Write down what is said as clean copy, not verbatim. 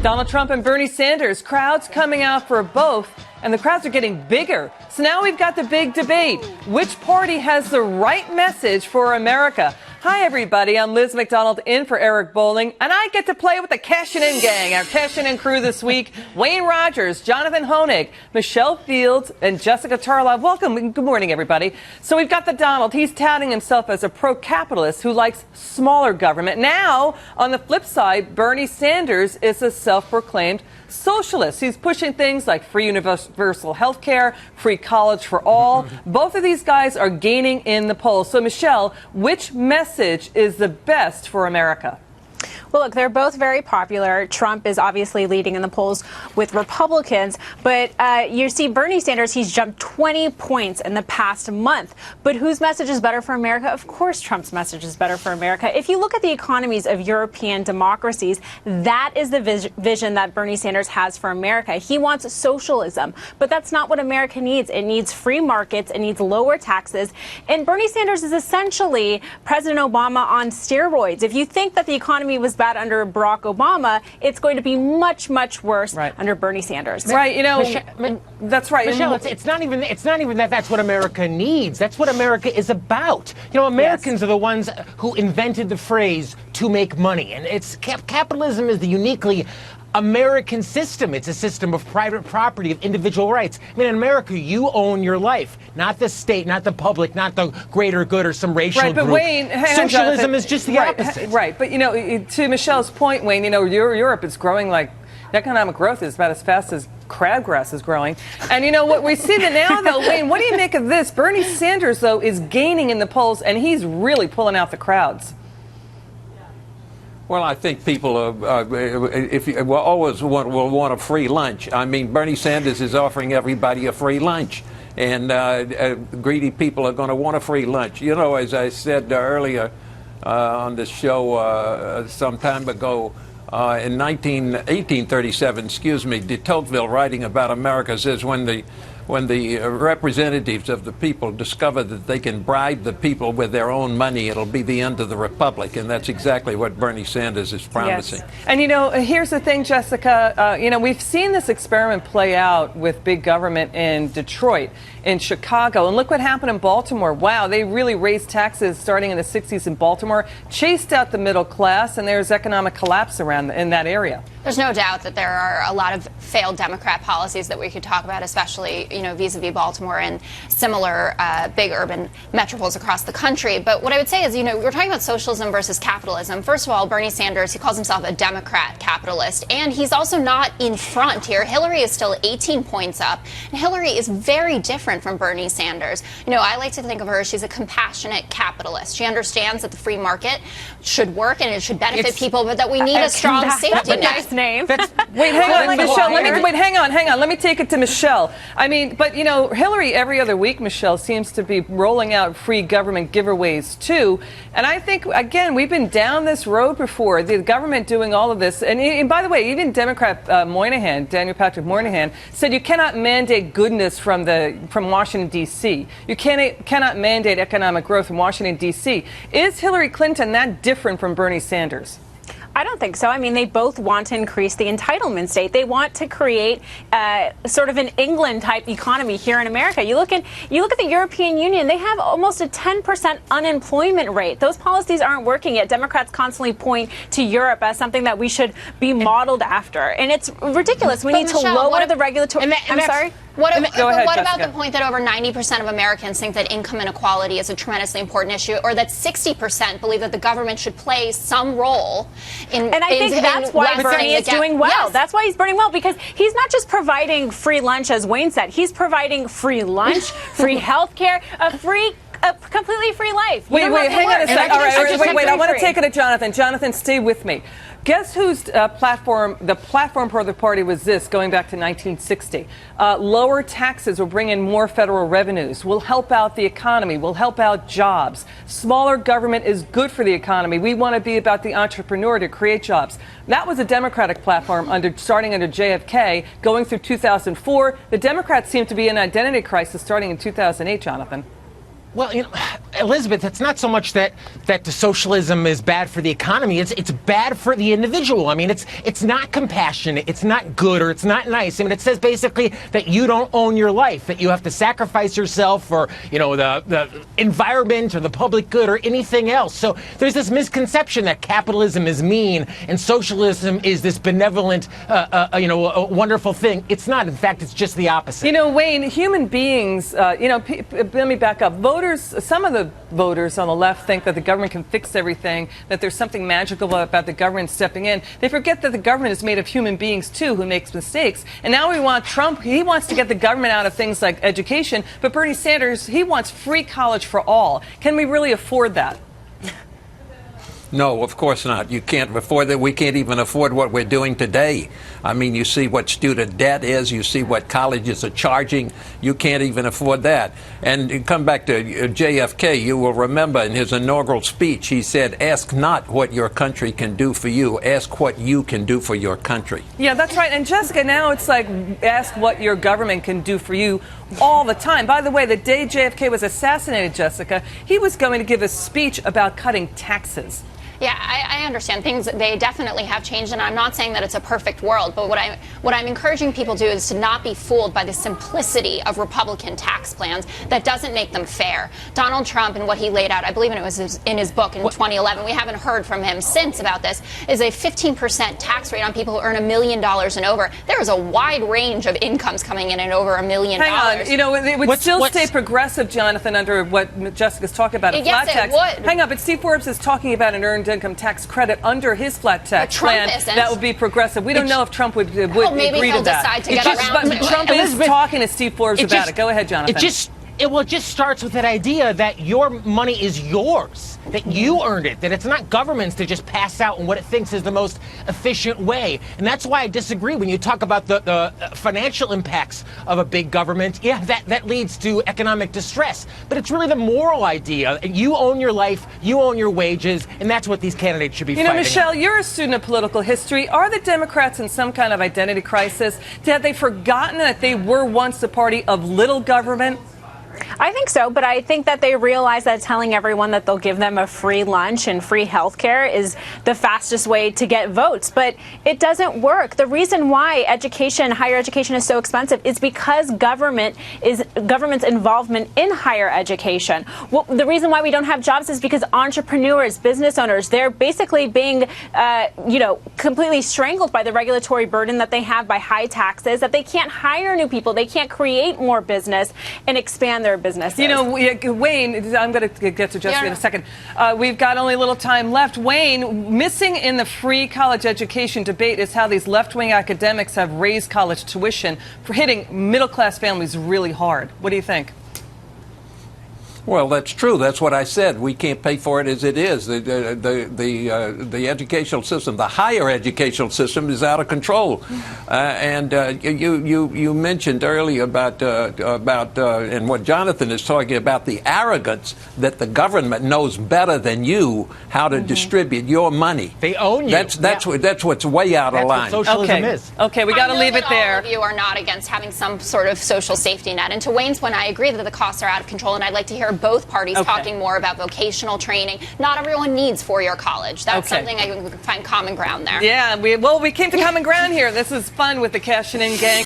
Donald Trump and Bernie Sanders, crowds coming out for both, and the crowds are getting bigger. So now we've got the big debate. Which party has the right message for America? Hi, everybody. I'm Liz McDonald in for Eric Bolling, and I get to play with the Cashin gang, our Cashin crew this week. Wayne Rogers, Jonathan Hoenig, Michelle Fields, and Jessica Tarlov. Welcome. Good morning, everybody. So we've got the Donald. He's touting himself as a pro-capitalist who likes smaller government. Now, on the flip side, Bernie Sanders is a self-proclaimed socialist. He's pushing things like free universal health care, free college for all. Both of these guys are gaining in the polls. So, Michelle, which message is the best for America? Well, look, they're both very popular. Trump is obviously leading in the polls with Republicans. But you see Bernie Sanders, he's jumped 20 points in the past month. But whose message is better for America? Of course, Trump's message is better for America. If you look at the economies of European democracies, that is the vision that Bernie Sanders has for America. He wants socialism. But that's not what America needs. It needs free markets. It needs lower taxes. And Bernie Sanders is essentially President Obama on steroids. If you think that the economy was bad under Barack Obama, it's going to be much, much worse under Bernie Sanders. Right. You know, that's right. Michelle, it's not even that that's what America needs. That's what America is about. You know, Americans are the ones who invented the phrase "to make money," and it's capitalism is the uniquely American system. It's a system of private property, of individual rights. I mean, in America, you own your life, not the state, not the public, not the greater good or some racial group. Right, but Wayne, socialism is just the opposite. Right, but you know, to Michelle's point, Wayne, you know, Europe is growing like economic growth is about as fast as crabgrass is growing. And you know what we see now, though, Wayne, what do you make of this? Bernie Sanders, though, is gaining in the polls, and he's really pulling out the crowds. Well, I think people will always want a free lunch. I mean, Bernie Sanders is offering everybody a free lunch, and greedy people are going to want a free lunch. You know, as I said earlier on the show some time ago, in 1837, de Tocqueville, writing about America, says when the representatives of the people discover that they can bribe the people with their own money, it'll be the end of the republic. And that's exactly what Bernie Sanders is promising. Yes. And, you know, here's the thing, Jessica. You know, we've seen this experiment play out with big government in Detroit, in Chicago. And look what happened in Baltimore. Wow, they really raised taxes starting in the 60s in Baltimore, chased out the middle class, and there's economic collapse around in that area. There's no doubt that there are a lot of failed Democrat policies that we could talk about, especially, you know, vis-a-vis Baltimore and similar big urban metropoles across the country. But what I would say is, you know, we're talking about socialism versus capitalism. First of all, Bernie Sanders, he calls himself a Democrat capitalist, and he's also not in front here. Hillary is still 18 points up, and Hillary is very different from Bernie Sanders. You know, I like to think of her as she's a compassionate capitalist. She understands that the free market should work and it should benefit people, but that we need a strong safety net. Name. Wait, hang on, Michelle. Hang on. Let me take it to Michelle. I mean, but you know, Hillary every other week, Michelle, seems to be rolling out free government giveaways too. And I think again, we've been down this road before. The government doing all of this, and by the way, even Democrat Daniel Patrick Moynihan, said you cannot mandate goodness from Washington D.C. You cannot mandate economic growth from Washington D.C. Is Hillary Clinton that different from Bernie Sanders? I don't think so. I mean, they both want to increase the entitlement state. They want to create sort of an England-type economy here in America. You look at the European Union. They have almost a 10% unemployment rate. Those policies aren't working yet. Democrats constantly point to Europe as something that we should be modeled after, and it's ridiculous. We need to lower the regulatory. I'm sorry. What about the point that over 90% of Americans think that income inequality is a tremendously important issue, or that 60% believe that the government should play some role in? And I think that's why Bernie is doing well. Yes. That's why he's burning well, because he's not just providing free lunch, as Wayne said. He's providing free lunch, free health care, a completely free life. Wait, hang on a second. All right, wait. I want to take it to Jonathan. Jonathan, stay with me. Guess whose the platform for the party was this, going back to 1960? Lower taxes will bring in more federal revenues, will help out the economy, will help out jobs. Smaller government is good for the economy. We want to be about the entrepreneur to create jobs. That was a Democratic platform starting under JFK, going through 2004. The Democrats seem to be in an identity crisis starting in 2008, Jonathan. Well, Elizabeth, it's not so much that the socialism is bad for the economy. It's bad for the individual. I mean, it's not compassionate. It's not good, or it's not nice. I mean, it says basically that you don't own your life, that you have to sacrifice yourself for, the environment or the public good or anything else. So there's this misconception that capitalism is mean and socialism is this benevolent, a wonderful thing. It's not. In fact, it's just the opposite. Wayne, human beings, let me back up. Some of the voters on the left think that the government can fix everything, that there's something magical about the government stepping in. They forget that the government is made of human beings, too, who makes mistakes. And now we want Trump. He wants to get the government out of things like education. But Bernie Sanders, he wants free college for all. Can we really afford that? No, of course not. You can't afford that. We can't even afford what we're doing today. I mean, you see what student debt is. You see what colleges are charging. You can't even afford that. And come back to JFK. You will remember in his inaugural speech, he said, ask not what your country can do for you. Ask what you can do for your country. Yeah, that's right. And Jessica, now it's like ask what your government can do for you all the time. By the way, the day JFK was assassinated, Jessica, he was going to give a speech about cutting taxes. Yeah, I understand things. They definitely have changed, and I'm not saying that it's a perfect world. But what I'm encouraging people to do is to not be fooled by the simplicity of Republican tax plans that doesn't make them fair. Donald Trump and what he laid out, I believe it was in his book in 2011. We haven't heard from him since about this. Is a 15% tax rate on people who earn $1 million and over. There is a wide range of incomes coming in at over $1 million. Hang on, it would still stay progressive, Jonathan, under what Jessica's talking about. A flat tax. Yes, it would. Hang on, but Steve Forbes is talking about an earned income tax credit under his flat tax plan that would be progressive. We don't know if Trump would agree to that. Maybe he'll decide to get around to it. But Trump is talking to Steve Forbes about it. Go ahead, Jonathan. It just starts with that idea that your money is yours, that you earned it, that it's not government's to just pass out in what it thinks is the most efficient way. And that's why I disagree when you talk about the financial impacts of a big government. Yeah, that leads to economic distress. But it's really the moral idea. You own your life, you own your wages, and that's what these candidates should be fighting. Michelle, you're a student of political history. Are the Democrats in some kind of identity crisis? Have they forgotten that they were once the party of little government? I think so, but I think that they realize that telling everyone that they'll give them a free lunch and free health care is the fastest way to get votes. But it doesn't work. The reason why higher education is so expensive is because government's involvement in higher education. Well, the reason why we don't have jobs is because entrepreneurs, business owners, they're basically being, completely strangled by the regulatory burden that they have by high taxes, that they can't hire new people, they can't create more business and expand their businesses. Wayne, I'm going to get to Jessica in a second. We've got only a little time left. Wayne, missing in the free college education debate is how these left-wing academics have raised college tuition for hitting middle-class families really hard. What do you think? Well, that's true. That's what I said. We can't pay for it as it is. The educational system, the higher educational system, is out of control. You mentioned earlier about and what Jonathan is talking about, the arrogance that the government knows better than you how to distribute your money. They own you. That's what's way out of line. That's what socialism is. Okay, we got to leave it there. All of you are not against having some sort of social safety net. And to Wayne's point, I agree that the costs are out of control, and I'd like to hear both parties talking more about vocational training. Not everyone needs four-year college. That's something I can find common ground there. Yeah, we came to common ground here. This is fun with the Cashin gang.